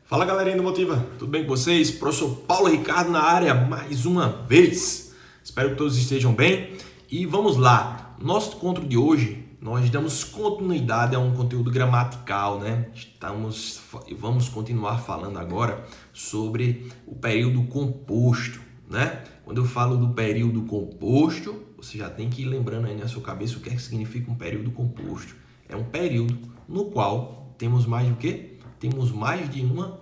Fala galerinha do Motiva, tudo bem com vocês? Professor Paulo Ricardo na área mais uma vez. Espero que todos estejam bem e vamos lá. Nosso encontro de hoje, nós damos continuidade a um conteúdo gramatical, né? Vamos continuar falando agora sobre o período composto, né? Quando eu falo do período composto, você já tem que ir lembrando aí na sua cabeça o que é que significa um período composto. É um período no qual temos mais o quê? Temos mais de uma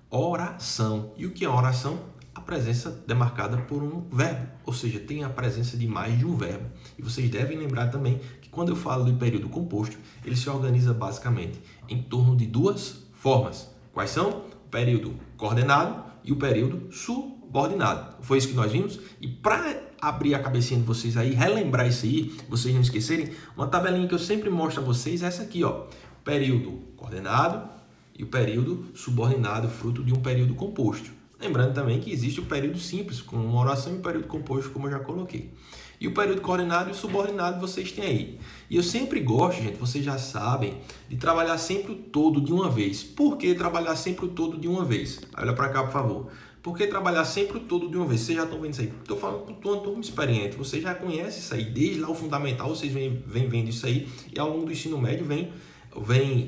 oração. E o que é uma oração? A presença demarcada por um verbo, ou seja, tem a presença de mais de um verbo. E vocês devem lembrar também que quando eu falo do período composto, ele se organiza basicamente em torno de duas formas. Quais são? O período coordenado e o período subordinado. Foi isso que nós vimos? E para abrir a cabecinha de vocês aí, relembrar isso aí, vocês não esquecerem, uma tabelinha que eu sempre mostro a vocês é essa aqui, ó. Período coordenado e o período subordinado, fruto de um período composto. Lembrando também que existe o período simples, com uma oração, e o período composto, como eu já coloquei. E o período coordenado e o subordinado vocês têm aí. E eu sempre gosto, gente, vocês já sabem, de trabalhar sempre o todo de uma vez. Por que trabalhar sempre o todo de uma vez? Olha para cá, por favor. Por que trabalhar sempre o todo de uma vez? Vocês já estão vendo isso aí? Estou falando com uma turma experiente. Vocês já conhecem isso aí. Desde lá o fundamental, vocês vêm vendo isso aí. E ao longo do ensino médio,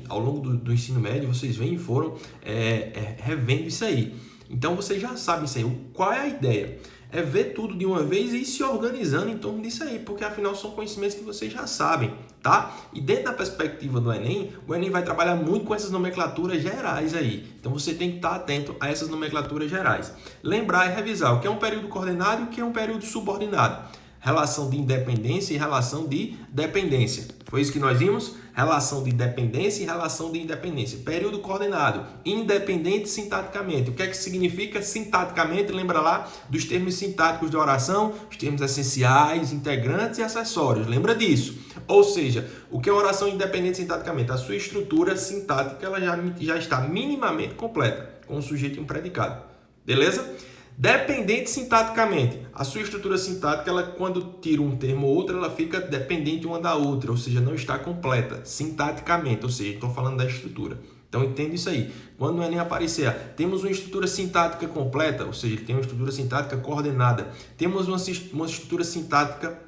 ao longo do ensino médio, vocês vêm e foram revendo isso aí. Então, vocês já sabem isso aí. Qual é a ideia? É ver tudo de uma vez e ir se organizando em torno disso aí, porque afinal são conhecimentos que vocês já sabem, tá? E dentro da perspectiva do Enem, o Enem vai trabalhar muito com essas nomenclaturas gerais aí. Então, você tem que estar atento a essas nomenclaturas gerais. Lembrar e revisar o que é um período coordenado e o que é um período subordinado. Relação de independência e relação de dependência. Foi isso que nós vimos? Relação de dependência e relação de independência. Período coordenado, independente sintaticamente. O que é que significa sintaticamente? Lembra lá dos termos sintáticos de oração, os termos essenciais, integrantes e acessórios. Lembra disso? Ou seja, o que é uma oração independente sintaticamente? A sua estrutura sintática ela já está minimamente completa, com um sujeito e um predicado. Beleza? Dependente sintaticamente. A sua estrutura sintática, ela, quando tira um termo ou outro, ela fica dependente uma da outra, ou seja, não está completa sintaticamente, ou seja, estou falando da estrutura. Então, entenda isso aí. Quando no Enem aparecer, temos uma estrutura sintática completa, ou seja, tem uma estrutura sintática coordenada. Temos uma estrutura sintática,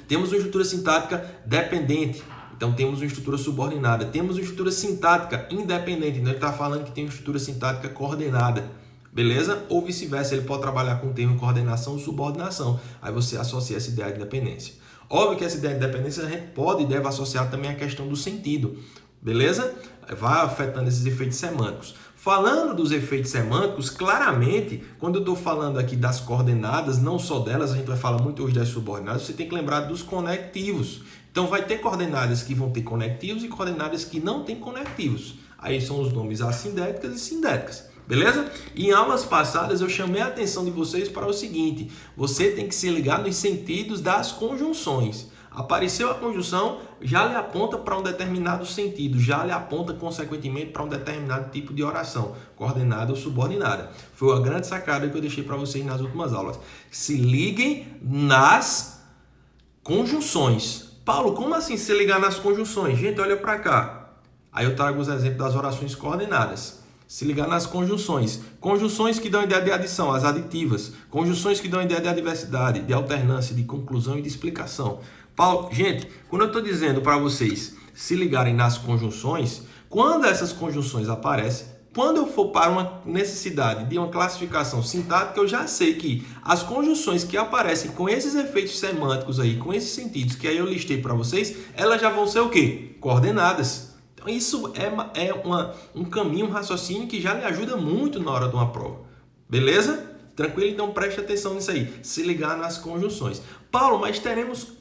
temos uma estrutura sintática dependente. Então, temos uma estrutura subordinada. Temos uma estrutura sintática independente. Então, ele está falando que tem uma estrutura sintática coordenada. Beleza? Ou vice-versa, ele pode trabalhar com o termo coordenação ou subordinação. Aí você associa essa ideia de dependência. Óbvio que essa ideia de dependência a gente pode e deve associar também a questão do sentido. Beleza? Vai afetando esses efeitos semânticos. Falando dos efeitos semânticos, claramente, quando eu estou falando aqui das coordenadas, não só delas, a gente vai falar muito hoje das subordinadas, você tem que lembrar dos conectivos. Então, vai ter coordenadas que vão ter conectivos e coordenadas que não têm conectivos. Aí são os nomes assindéticas e sindéticas. Beleza? E em aulas passadas eu chamei a atenção de vocês para o seguinte: você tem que se ligar nos sentidos das conjunções. Apareceu a conjunção, já lhe aponta para um determinado sentido, já lhe aponta consequentemente para um determinado tipo de oração, coordenada ou subordinada. Foi uma grande sacada que eu deixei para vocês nas últimas aulas. Se liguem nas conjunções. Paulo, como assim se ligar nas conjunções? Gente, olha para cá. Aí eu trago os exemplos das orações coordenadas. Se ligar nas conjunções. Conjunções que dão ideia de adição, as aditivas. Conjunções que dão ideia de adversidade, de alternância, de conclusão e de explicação. Paulo, gente, quando eu estou dizendo para vocês se ligarem nas conjunções, quando essas conjunções aparecem, quando eu for para uma necessidade de uma classificação sintática, eu já sei que as conjunções que aparecem com esses efeitos semânticos aí, com esses sentidos que aí eu listei para vocês, elas já vão ser o quê? Coordenadas. Isso é um caminho, um raciocínio que já lhe ajuda muito na hora de uma prova. Beleza? Tranquilo? Então preste atenção nisso aí. Se ligar nas conjunções. Paulo, mas teremos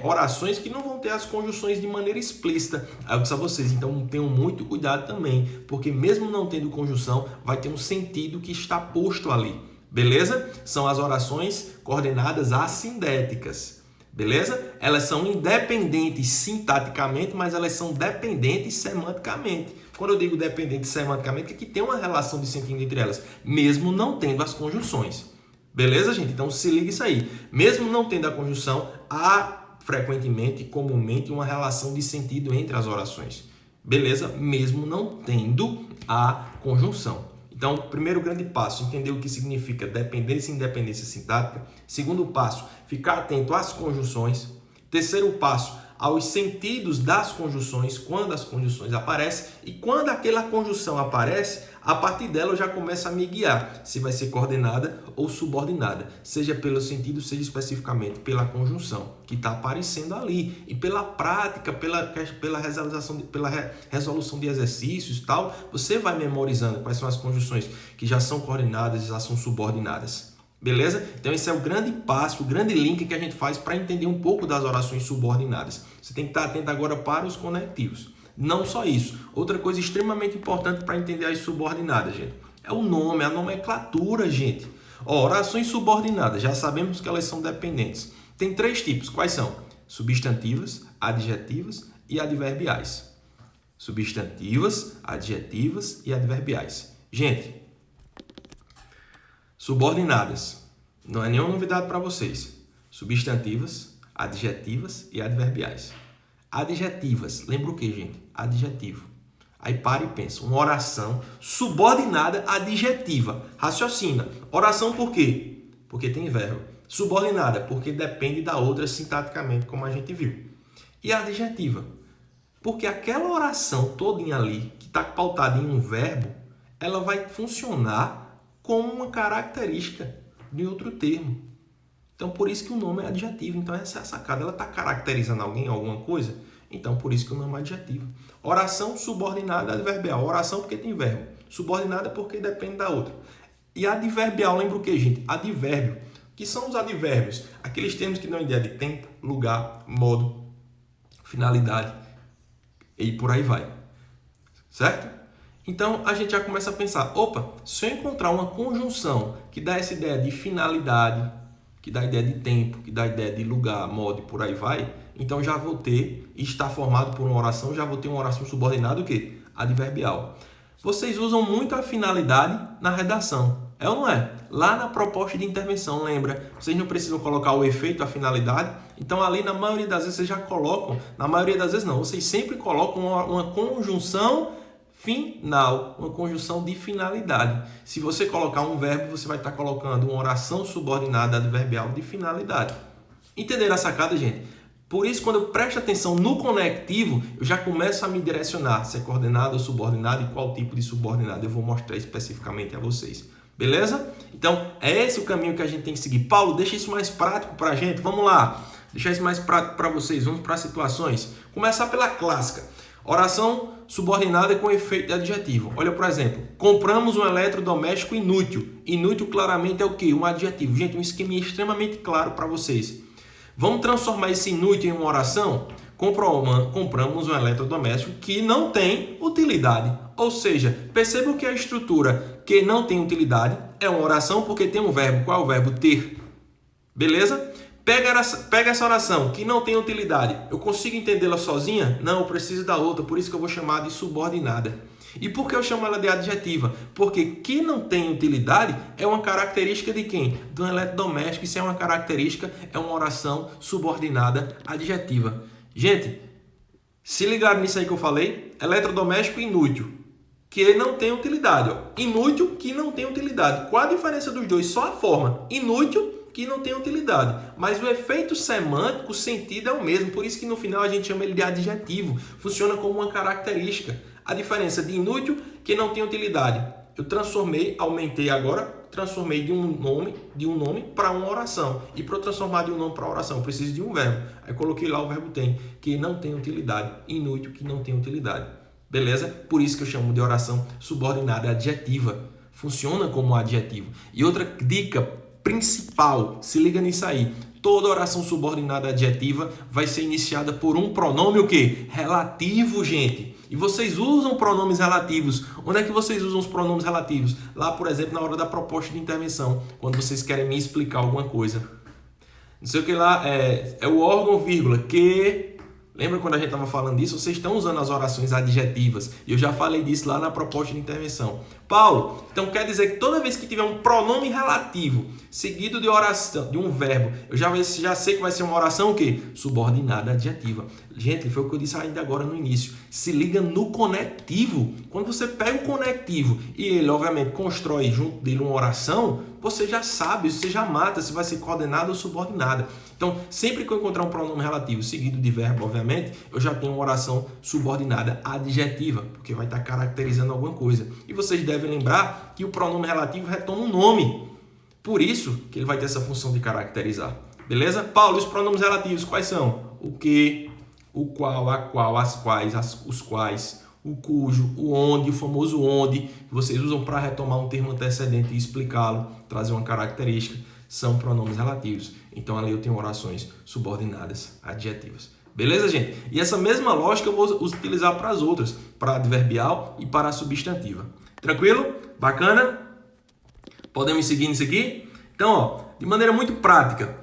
orações que não vão ter as conjunções de maneira explícita. Aí eu disse a vocês, então tenham muito cuidado também, porque mesmo não tendo conjunção, vai ter um sentido que está posto ali. Beleza? São as orações coordenadas assindéticas. Beleza? Elas são independentes sintaticamente, mas elas são dependentes semanticamente. Quando eu digo dependente semanticamente, é que tem uma relação de sentido entre elas, mesmo não tendo as conjunções. Beleza, gente? Então se liga isso aí. Mesmo não tendo a conjunção, há frequentemente, comumente, uma relação de sentido entre as orações. Beleza? Mesmo não tendo a conjunção. Então, primeiro grande passo, entender o que significa dependência e independência sintática. Segundo passo, ficar atento às conjunções. Terceiro passo, aos sentidos das conjunções, quando as conjunções aparecem. E quando aquela conjunção aparece, a partir dela eu já começo a me guiar se vai ser coordenada ou subordinada, seja pelo sentido, seja especificamente pela conjunção que está aparecendo ali. E pela prática, pela resolução de exercícios e tal, você vai memorizando quais são as conjunções que já são coordenadas e já são subordinadas. Beleza? Então esse é o grande passo, o grande link que a gente faz para entender um pouco das orações subordinadas. Você tem que estar atento agora para os conectivos. Não só isso. Outra coisa extremamente importante para entender as subordinadas, gente, é o nome, a nomenclatura, gente. Orações subordinadas, já sabemos que elas são dependentes. Tem 3 tipos. Quais são? Substantivas, adjetivas e adverbiais. Substantivas, adjetivas e adverbiais. Gente, subordinadas, não é nenhuma novidade para vocês. Substantivas, adjetivas e adverbiais. Adjetivas, lembra o que, gente? Adjetivo. Aí para e pensa, uma oração subordinada adjetiva. Raciocina. Oração por quê? Porque tem verbo. Subordinada, porque depende da outra sintaticamente, como a gente viu. E adjetiva, porque aquela oração todinha ali, que está pautada em um verbo, ela vai funcionar como uma característica de outro termo. Então, por isso que o nome é adjetivo. Então, essa é a sacada. Ela está caracterizando alguém, alguma coisa? Então, por isso que o nome é adjetivo. Oração subordinada adverbial. Oração porque tem verbo. Subordinada porque depende da outra. E adverbial, lembra o que, gente? Advérbio. O que são os advérbios? Aqueles termos que dão ideia de tempo, lugar, modo, finalidade e por aí vai. Certo? Então, a gente já começa a pensar, opa, se eu encontrar uma conjunção que dá essa ideia de finalidade, que dá a ideia de tempo, que dá a ideia de lugar, modo e por aí vai, então já vou ter, está formado por uma oração, já vou ter uma oração subordinada, o quê? Adverbial. Vocês usam muito a finalidade na redação, é ou não é? Lá na proposta de intervenção, lembra? Vocês não precisam colocar o efeito, a finalidade, então ali na maioria das vezes vocês já colocam, na maioria das vezes não, vocês sempre colocam uma conjunção final, uma conjunção de finalidade. Se você colocar um verbo, você vai estar colocando uma oração subordinada adverbial de finalidade. Entenderam a sacada, gente? Por isso, quando eu presto atenção no conectivo, eu já começo a me direcionar se é coordenado ou subordinado e qual tipo de subordinado eu vou mostrar especificamente a vocês. Beleza? Então, é esse o caminho que a gente tem que seguir. Paulo, deixa isso mais prático para a gente. Vamos lá. Deixar isso mais prático para vocês. Vamos para as situações. Começar pela clássica. Oração subordinada com efeito de adjetivo. Olha, por exemplo, compramos um eletrodoméstico inútil. Inútil claramente é o quê? Um adjetivo. Gente, um esquema extremamente claro para vocês. Vamos transformar esse inútil em uma oração? Compramos um eletrodoméstico que não tem utilidade. Ou seja, percebam que a estrutura que não tem utilidade é uma oração porque tem um verbo. Qual é o verbo? Ter. Beleza? Pega essa oração que não tem utilidade. Eu consigo entendê-la sozinha? Não, eu preciso da outra. Por isso que eu vou chamar de subordinada. E por que eu chamo ela de adjetiva? Porque que não tem utilidade é uma característica de quem? Do eletrodoméstico. Isso é uma característica, é uma oração subordinada adjetiva. Gente, se ligaram nisso aí que eu falei? Eletrodoméstico inútil, que não tem utilidade. Ó. Inútil, que não tem utilidade. Qual a diferença dos dois? Só a forma. Inútil, que não tem utilidade. Mas o efeito semântico, o sentido é o mesmo. Por isso que no final a gente chama ele de adjetivo. Funciona como uma característica. A diferença de inútil, que não tem utilidade. Eu aumentei agora, transformei de um nome para uma oração. E para eu transformar de um nome para oração, eu preciso de um verbo. Aí coloquei lá o verbo tem, que não tem utilidade. Inútil, que não tem utilidade. Beleza? Por isso que eu chamo de oração subordinada adjetiva. Funciona como adjetivo. E outra dica principal, se liga nisso aí. Toda oração subordinada adjetiva vai ser iniciada por um pronome o quê? Relativo, gente. E vocês usam pronomes relativos. Onde é que vocês usam os pronomes relativos? Lá, por exemplo, na hora da proposta de intervenção, quando vocês querem me explicar alguma coisa. Não sei o que lá, é o órgão, vírgula, que Lembra quando a gente estava falando disso? Vocês estão usando as orações adjetivas. E eu já falei disso lá na proposta de intervenção. Paulo, então quer dizer que toda vez que tiver um pronome relativo seguido de oração, de um verbo, eu já sei que vai ser uma oração o quê? Subordinada adjetiva. Gente, foi o que eu disse ainda agora no início. Se liga no conectivo. Quando você pega o conectivo e ele, obviamente, constrói junto dele uma oração, você já sabe, você já mata se vai ser coordenada ou subordinada. Então, sempre que eu encontrar um pronome relativo seguido de verbo, obviamente, eu já tenho uma oração subordinada adjetiva, porque vai estar caracterizando alguma coisa. E vocês devem lembrar que o pronome relativo retoma um nome. Por isso que ele vai ter essa função de caracterizar. Beleza? Paulo, os pronomes relativos quais são? O que, o qual, a qual, as quais, os quais, o cujo, o onde, o famoso onde, que vocês usam para retomar um termo antecedente e explicá-lo, trazer uma característica, são pronomes relativos. Então, ali eu tenho orações subordinadas adjetivas. Beleza, gente? E essa mesma lógica eu vou utilizar para as outras, para a adverbial e para a substantiva. Tranquilo? Bacana? Podemos seguir nisso aqui? Então, ó, de maneira muito prática,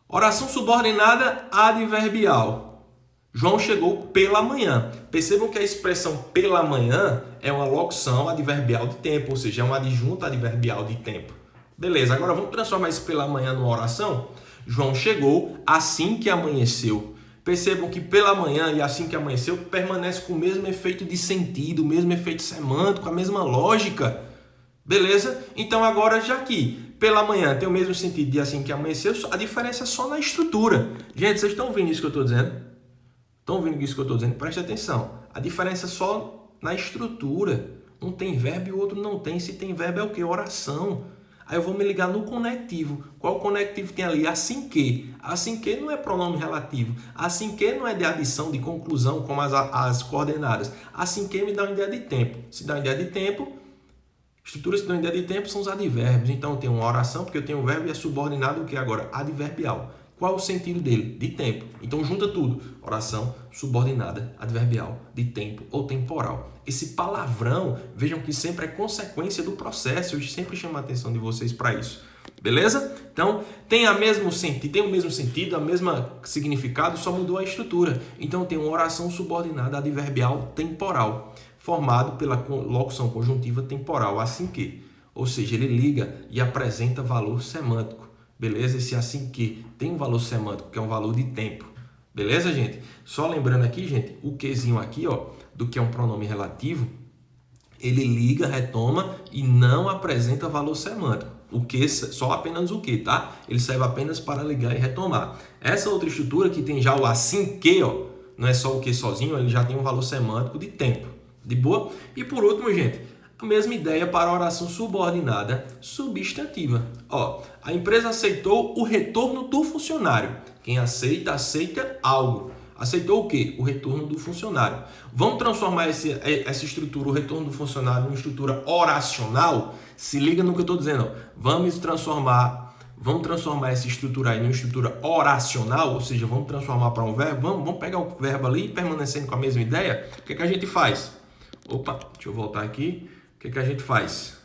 oração subordinada adverbial. João chegou pela manhã. Percebam que a expressão pela manhã é uma locução adverbial de tempo, ou seja, é um adjunto adverbial de tempo. Beleza, agora vamos transformar isso pela manhã numa oração? João chegou assim que amanheceu. Percebam que pela manhã e assim que amanheceu permanece com o mesmo efeito de sentido, o mesmo efeito semântico, a mesma lógica. Beleza? Então agora, já que pela manhã tem o mesmo sentido de assim que amanheceu, a diferença é só na estrutura. Gente, vocês estão ouvindo isso que eu estou dizendo? Estão ouvindo isso que eu estou dizendo? Preste atenção. A diferença é só na estrutura. Um tem verbo e o outro não tem. Se tem verbo é o quê? Oração. Aí eu vou me ligar no conectivo. Qual conectivo tem ali? Assim que. Assim que não é pronome relativo. Assim que não é de adição, de conclusão, como as coordenadas. Assim que me dá uma ideia de tempo. Se dá uma ideia de tempo, estruturas que dão ideia de tempo são os advérbios. Então eu tenho uma oração, porque eu tenho um verbo e é subordinado o que agora? Adverbial. Qual é o sentido dele? De tempo. Então junta tudo. Oração subordinada, adverbial, de tempo ou temporal. Esse palavrão, vejam que sempre é consequência do processo. Eu sempre chamo a atenção de vocês para isso. Beleza? Então, tem o mesmo sentido, a mesma significado, só mudou a estrutura. Então, tem uma oração subordinada adverbial temporal, formado pela locução conjuntiva temporal, assim que. Ou seja, ele liga e apresenta valor semântico. Beleza? Esse assim que tem um valor semântico, que é um valor de tempo. Beleza, gente? Só lembrando aqui, gente, o quezinho aqui, ó, do que é um pronome relativo, ele liga, retoma e não apresenta valor semântico. O que, só apenas o que, tá? Ele serve apenas para ligar e retomar. Essa outra estrutura que tem já o assim que, ó, não é só o que sozinho, ele já tem um valor semântico de tempo. De boa? E por último, gente, a mesma ideia para a oração subordinada substantiva. Ó, a empresa aceitou o retorno do funcionário. Quem aceita, aceita algo. Aceitou o quê? O retorno do funcionário. Vamos transformar essa estrutura, o retorno do funcionário, numa estrutura oracional? Se liga no que eu estou dizendo. Ó. Vamos transformar essa estrutura aí numa estrutura oracional, ou seja, vamos transformar para um verbo. Vamos pegar o verbo ali, permanecendo com a mesma ideia. O que a gente faz? Opa, deixa eu voltar aqui. O que a gente faz?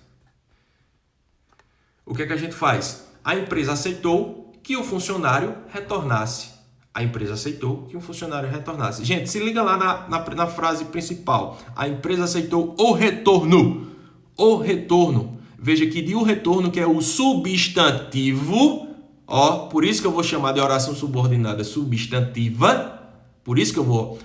A empresa aceitou que o funcionário retornasse. A empresa aceitou que o funcionário retornasse. Gente, se liga lá na frase principal. A empresa aceitou o retorno. O retorno. Veja que de o retorno, que é o substantivo, ó, por isso que eu vou chamar de oração subordinada substantiva. Por isso que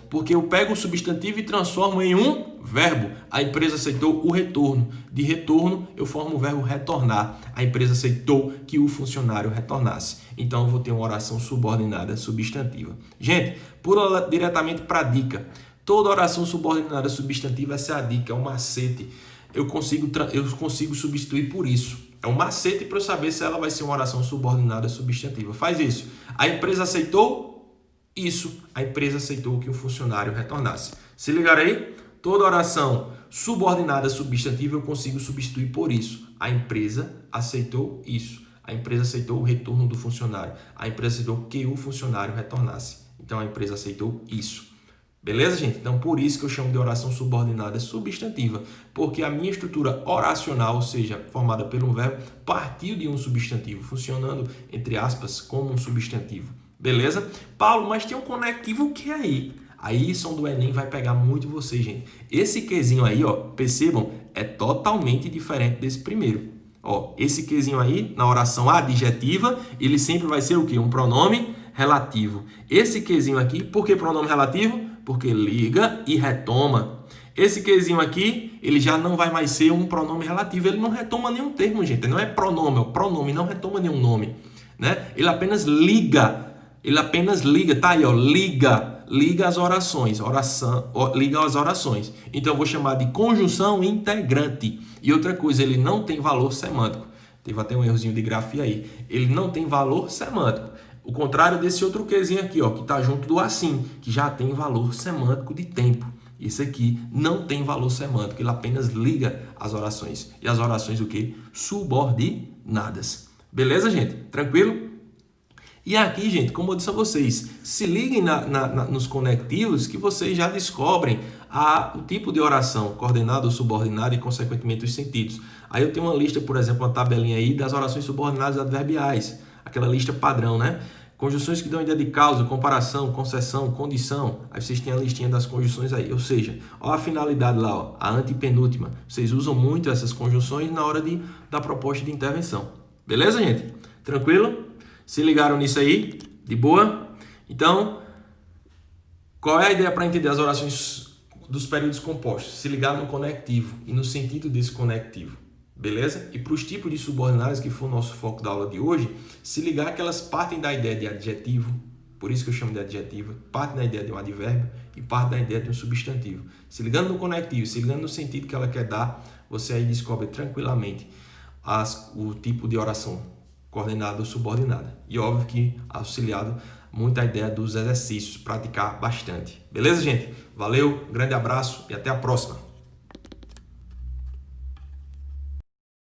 porque eu pego o substantivo e transformo em um verbo. A empresa aceitou o retorno. De retorno, eu formo o verbo retornar. A empresa aceitou que o funcionário retornasse. Então, eu vou ter uma oração subordinada substantiva. Gente, pula diretamente para a dica. Toda oração subordinada substantiva, essa é a dica, é um macete. Eu consigo substituir por isso. É um macete para eu saber se ela vai ser uma oração subordinada substantiva. Faz isso. A empresa aceitou isso, a empresa aceitou que o funcionário retornasse. Se ligaram aí? Toda oração subordinada substantiva eu consigo substituir por isso. A empresa aceitou isso. A empresa aceitou o retorno do funcionário. A empresa aceitou que o funcionário retornasse. Então, a empresa aceitou isso. Beleza, gente? Então, por isso que eu chamo de oração subordinada substantiva. Porque a minha estrutura oracional, ou seja, formada por um verbo, partiu de um substantivo, funcionando, entre aspas, como um substantivo. Beleza? Paulo, mas tem um conectivo que é aí. A Y do Enem vai pegar muito vocês, gente. Esse Qzinho aí, ó, percebam, é totalmente diferente desse primeiro. Ó, esse Qzinho aí, na oração adjetiva, ele sempre vai ser o quê? Um pronome relativo. Esse Qzinho aqui, por que pronome relativo? Porque liga e retoma. Esse Qzinho aqui, ele já não vai mais ser um pronome relativo. Ele não retoma nenhum termo, gente. Ele não é pronome, é o pronome, não retoma nenhum nome, né? Ele apenas liga. Ele apenas liga, tá aí, ó, liga as orações, liga as orações. Então eu vou chamar de conjunção integrante. E outra coisa, ele não tem valor semântico. Teve até um errozinho de grafia aí. Ele não tem valor semântico. O contrário desse outro Qzinho aqui, ó, que está junto do assim, que já tem valor semântico de tempo. Esse aqui não tem valor semântico, ele apenas liga as orações. E as orações o quê? Subordinadas. Beleza, gente? Tranquilo? E aqui, gente, como eu disse a vocês, se liguem nos conectivos que vocês já descobrem o tipo de oração, coordenada ou subordinada e, consequentemente, os sentidos. Aí eu tenho uma lista, por exemplo, uma tabelinha aí das orações subordinadas adverbiais, aquela lista padrão, né? Conjunções que dão ideia de causa, comparação, concessão, condição. Aí vocês têm a listinha das conjunções aí. Ou seja, ó a finalidade lá, ó, a antepenúltima. Vocês usam muito essas conjunções na hora da proposta de intervenção. Beleza, gente? Tranquilo? Se ligaram nisso aí? De boa? Então, qual é a ideia para entender as orações dos períodos compostos? Se ligar no conectivo e no sentido desse conectivo. Beleza? E para os tipos de subordinadas, que foi o nosso foco da aula de hoje, se ligar que elas partem da ideia de adjetivo, por isso que eu chamo de adjetivo, partem da ideia de um advérbio e partem da ideia de um substantivo. Se ligando no conectivo, se ligando no sentido que ela quer dar, você aí descobre tranquilamente o tipo de oração coordenada ou subordinada. E óbvio que auxiliado muito a ideia dos exercícios, praticar bastante. Beleza, gente? Valeu, grande abraço e até a próxima.